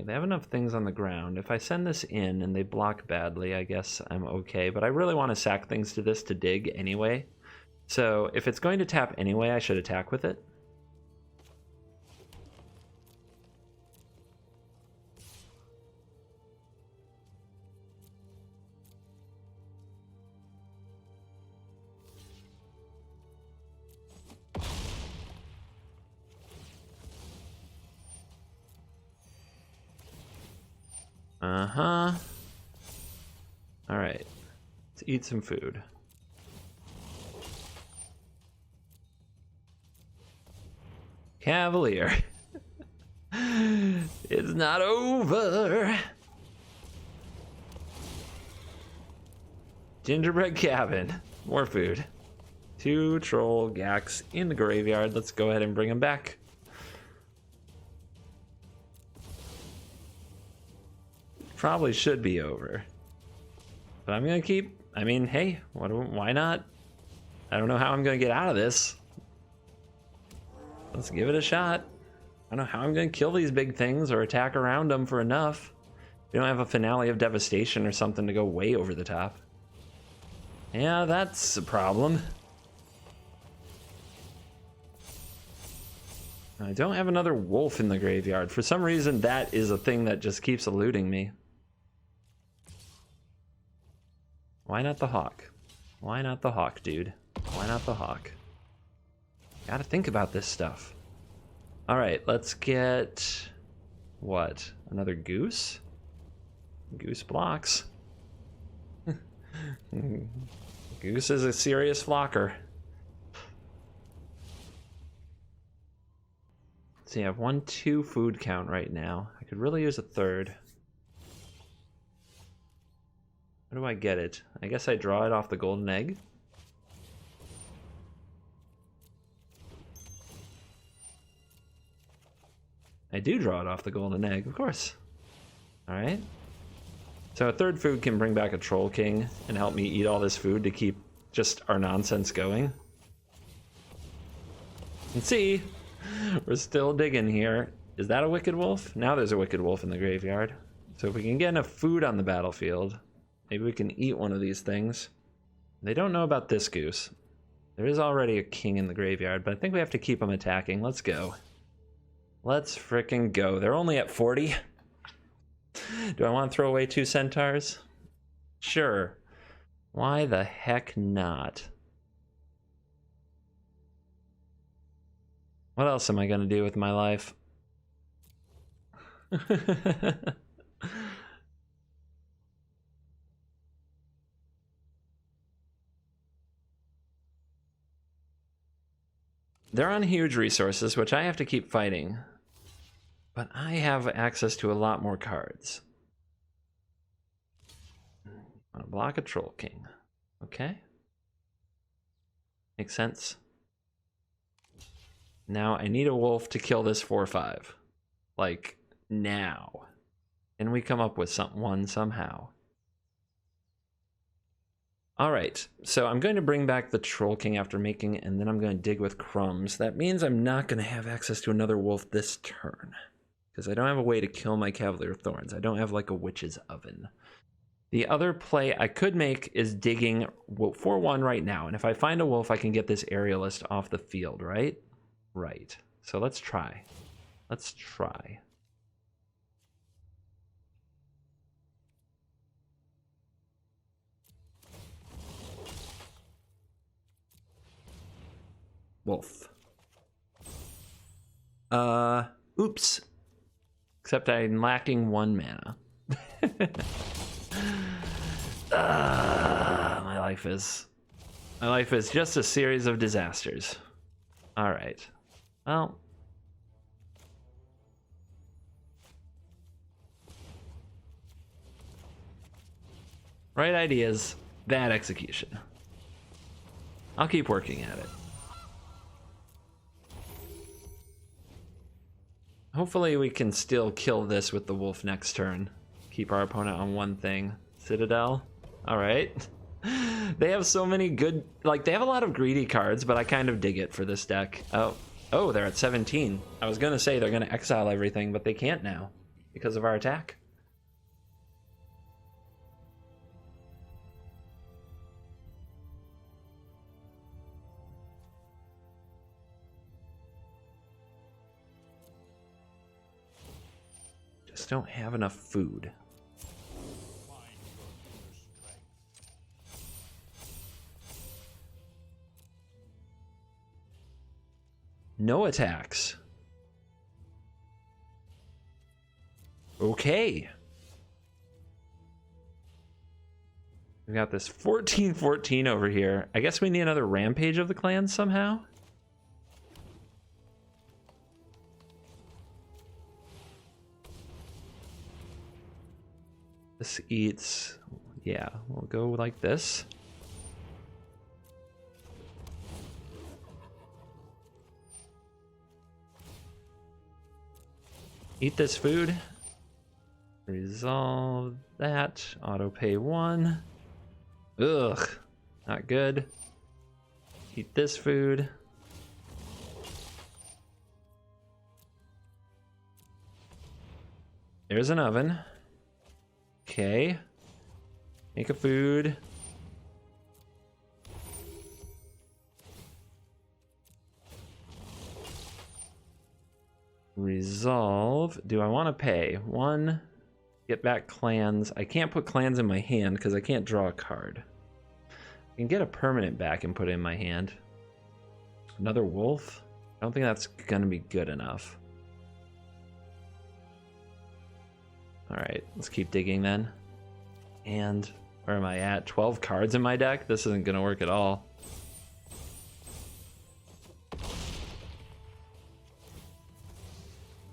They have enough things on the ground. If I send this in and they block badly, I guess I'm okay. But I really want to sack things to this to dig anyway. So if it's going to tap anyway, I should attack with it. Uh-huh. All right. Let's eat some food. Cavalier. It's not over. Gingerbread cabin. More food. 2 troll gax in the graveyard. Let's go ahead and bring them back. Probably should be over, but I'm gonna keep. I mean, hey, why not? I don't know how I'm gonna get out of this. Let's give it a shot. I don't know how I'm gonna kill these big things or attack around them for enough. We don't have a finale of devastation or something to go way over the top. Yeah, that's a problem. I don't have another wolf in the graveyard. For some reason, that is a thing that just keeps eluding me. Why not the hawk? Why not the hawk, dude? Why not the hawk? Gotta think about this stuff. All right, let's get... what? Another goose? Goose blocks. Goose is a serious flocker. So you have 1-2 food count right now. I could really use a third. Where do I get it? I guess I draw it off the golden egg. I do draw it off the golden egg, of course. Alright. So a third food can bring back a Troll King and help me eat all this food to keep just our nonsense going. And see, we're still digging here. Is that a Wicked Wolf? Now there's a Wicked Wolf in the graveyard. So if we can get enough food on the battlefield, maybe we can eat one of these things. They don't know about this goose. There is already a king in the graveyard, but I think we have to keep them attacking. Let's go. Let's frickin' go. They're only at 40. Do I want to throw away 2 centaurs? Sure. Why the heck not? What else am I going to do with my life? They're on huge resources, which I have to keep fighting. But I have access to a lot more cards. I want to block a Troll King. Okay. Makes sense. Now I need a wolf to kill this 4/5. Like, now. Can we come up with one somehow? All right, so I'm going to bring back the Troll King after making, and then I'm going to dig with crumbs. That means I'm not going to have access to another wolf this turn, because I don't have a way to kill my Cavalier Thorns. I don't have like a witch's oven. The other play I could make is digging for 1 right now, and if I find a wolf, I can get this aerialist off the field, right? Right. So let's try. Let's try. Wolf. Oops. Except I'm lacking 1 mana. My life is just a series of disasters. All right. Well. Right ideas, bad execution. I'll keep working at it. Hopefully we can still kill this with the wolf next turn. Keep our opponent on 1 thing. Citadel. All right. They have so many good, like they have a lot of greedy cards, but I kind of dig it for this deck. Oh, they're at 17. I was gonna say they're gonna exile everything, but they can't now because of our attack. Just don't have enough food. No attacks. Okay. We got this 14-14 over here. I guess we need another Rampage of the Clans somehow. This eats, yeah, we'll go like this. Eat this food. Resolve that. Auto pay 1. Ugh, not good. Eat this food. There's an oven. Okay. Make a food. Resolve. Do I want to pay? 1. Get back clans. I can't put clans in my hand because I can't draw a card. I can get a permanent back and put it in my hand. Another wolf? I don't think that's going to be good enough. Alright, let's keep digging then. And where am I at? 12 cards in my deck? This isn't going to work at all.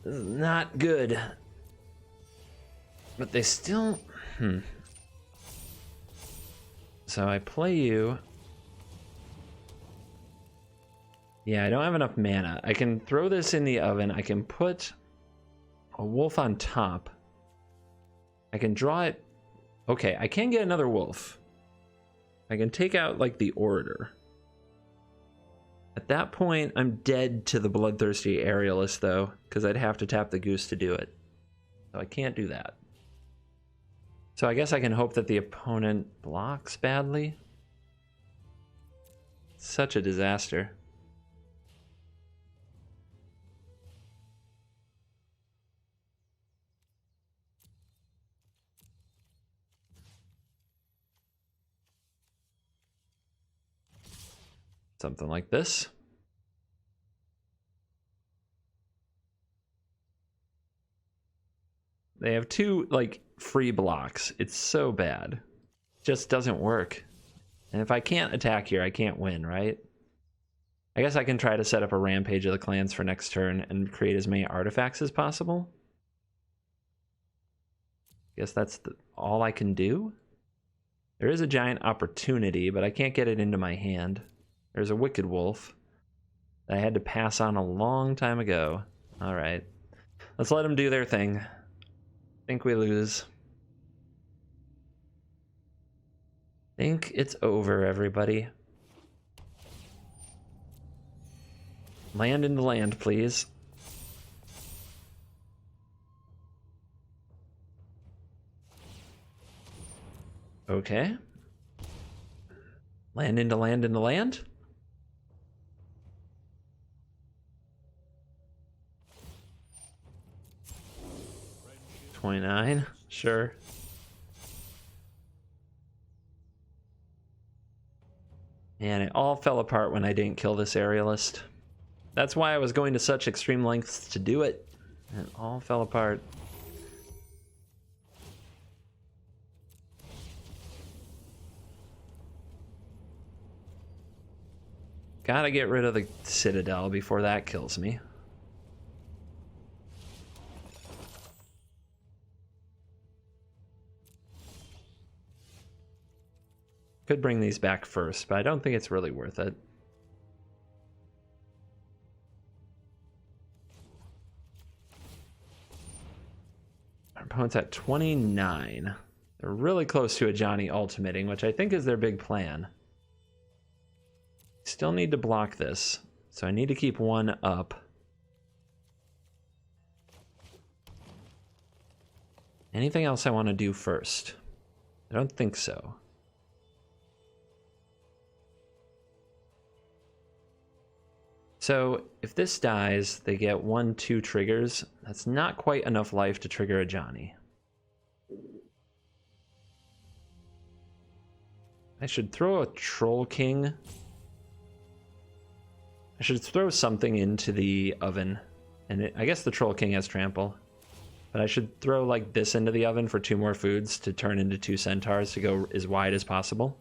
This is not good. But they still... So I play you. Yeah, I don't have enough mana. I can throw this in the oven. I can put a wolf on top. I can draw it. Okay, I can get another wolf. I can take out like the Orator. At that point, I'm dead to the Bloodthirsty Aerialist though, because I'd have to tap the Goose to do it. So I can't do that. So I guess I can hope that the opponent blocks badly. Such a disaster. Something like this. They have 2 like free blocks. It's so bad. Just doesn't work. And if I can't attack here, I can't win, right? I guess I can try to set up a Rampage of the Clans for next turn and create as many artifacts as possible. Guess that's all I can do. There is a giant opportunity, but I can't get it into my hand. There's a Wicked Wolf that I had to pass on a long time ago. All right. Let's let them do their thing. Think we lose. Think it's over, everybody. Land in the land, please. Okay. Land into land into land. $29, sure. And it all fell apart when I didn't kill this aerialist. That's why I was going to such extreme lengths to do it. And it all fell apart. Gotta get rid of the Citadel before that kills me. Could bring these back first, but I don't think it's really worth it. Our opponent's at 29. They're really close to a Johnny ultimating, which I think is their big plan. Still need to block this, so I need to keep one up. Anything else I want to do first? I don't think so. So if this dies, they get 1-2 triggers. That's not quite enough life to trigger a Johnny. I should throw a Troll King. I should throw something into the oven. And I guess the Troll King has trample. But I should throw like this into the oven for 2 more foods to turn into 2 centaurs to go as wide as possible.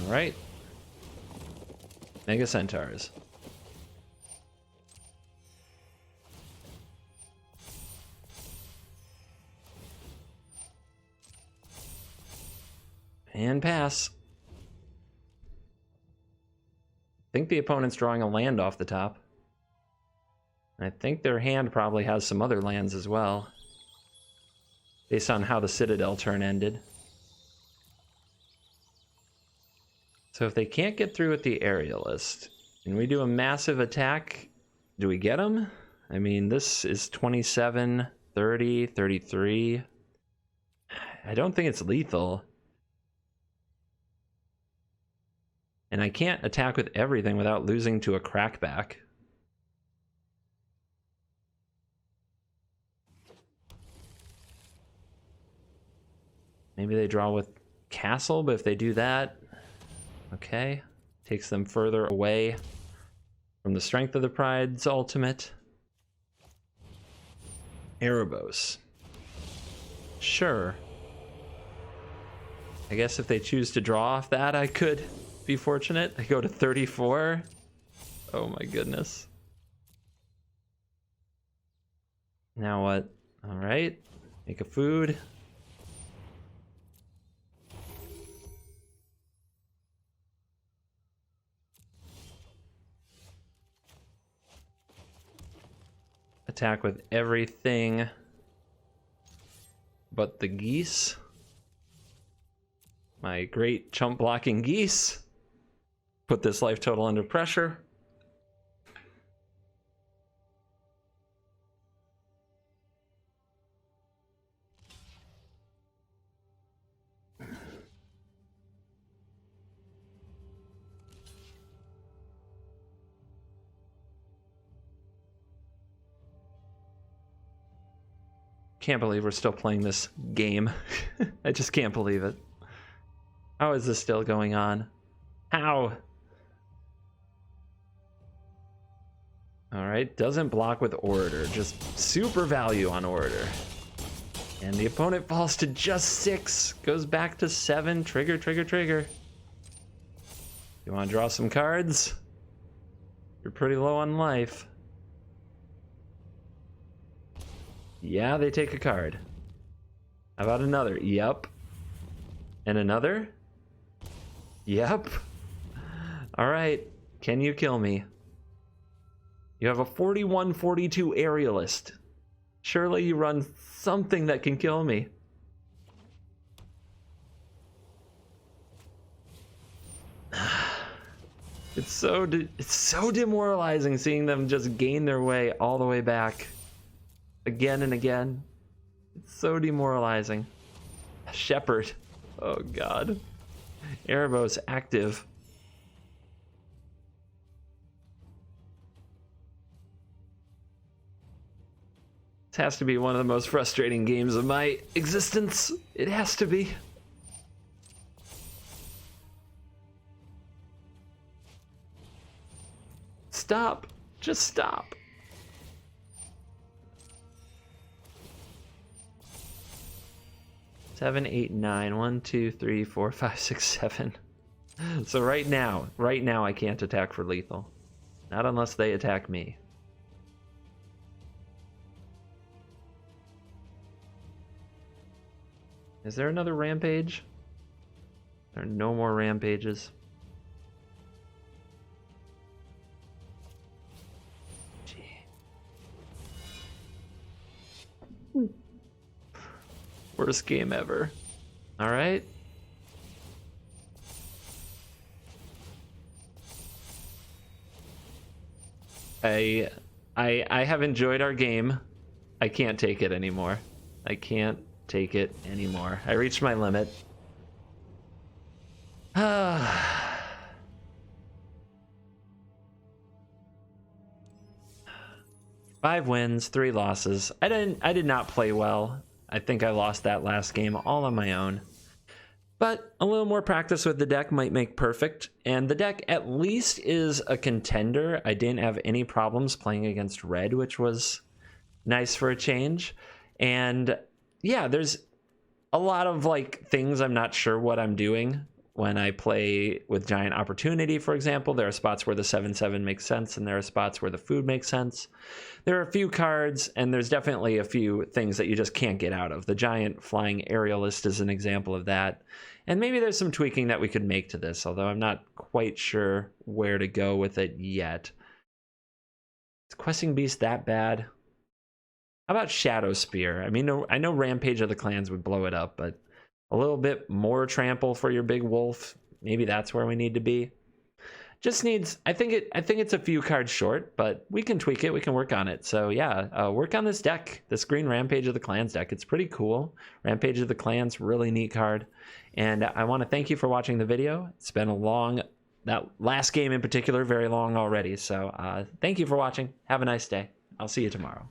Alright. Mega Centaurs. And pass. I think the opponent's drawing a land off the top. And I think their hand probably has some other lands as well, based on how the Citadel turn ended. So if they can't get through with the aerialist, and we do a massive attack, do we get them? I mean, this is 27, 30, 33. I don't think it's lethal. And I can't attack with everything without losing to a crackback. Maybe they draw with castle, but if they do that, okay. Takes them further away from the strength of the Pride's ultimate. Erebos. Sure. I guess if they choose to draw off that, I could be fortunate. I go to 34. Oh my goodness. Now what? All right. Make a food. Attack with everything but the geese. My great chump blocking geese. Put this life total under pressure. Can't believe we're still playing this game. I just can't believe it. How is this still going on? How? All right, doesn't block with Orator, just super value on Orator. And the opponent falls to just 6, goes back to 7, trigger, trigger, trigger. You want to draw some cards? You're pretty low on life. Yeah, they take a card. How about another? Yep. And another? Yep. All right. Can you kill me? You have a 41-42 aerialist. Surely you run something that can kill me. It's so demoralizing seeing them just gain their way all the way back again and again. It's so demoralizing. Shepherd. Oh god. Erebos active. This has to be one of the most frustrating games of my existence. It has to be. Stop. Just stop. Seven, 8, 9. 1, 2, 3, 4, 5, 6, 7. So right now I can't attack for lethal. Not unless they attack me. Is there another rampage? There are no more rampages. Worst game ever. All right. I have enjoyed our game. I can't take it anymore. I can't take it anymore. I reached my limit. 5 wins, 3 losses. I did not play well. I think I lost that last game all on my own. But a little more practice with the deck might make perfect. And the deck at least is a contender. I didn't have any problems playing against red, which was nice for a change. And yeah, there's a lot of like things I'm not sure what I'm doing when I play with Giant Opportunity, for example. There are spots where the 7/7 makes sense, and there are spots where the food makes sense. There are a few cards, and there's definitely a few things that you just can't get out of. The Giant Flying Aerialist is an example of that. And maybe there's some tweaking that we could make to this, although I'm not quite sure where to go with it yet. Is Questing Beast that bad? How about Shadow Spear? I mean, I know Rampage of the Clans would blow it up, but a little bit more trample for your big wolf. Maybe that's where we need to be. Just needs, I think it's a few cards short, but we can tweak it. We can work on it. So yeah, work on this deck, this green Rampage of the Clans deck. It's pretty cool. Rampage of the Clans, really neat card. And I want to thank you for watching the video. It's been a long, that last game in particular, very long already. So thank you for watching. Have a nice day. I'll see you tomorrow.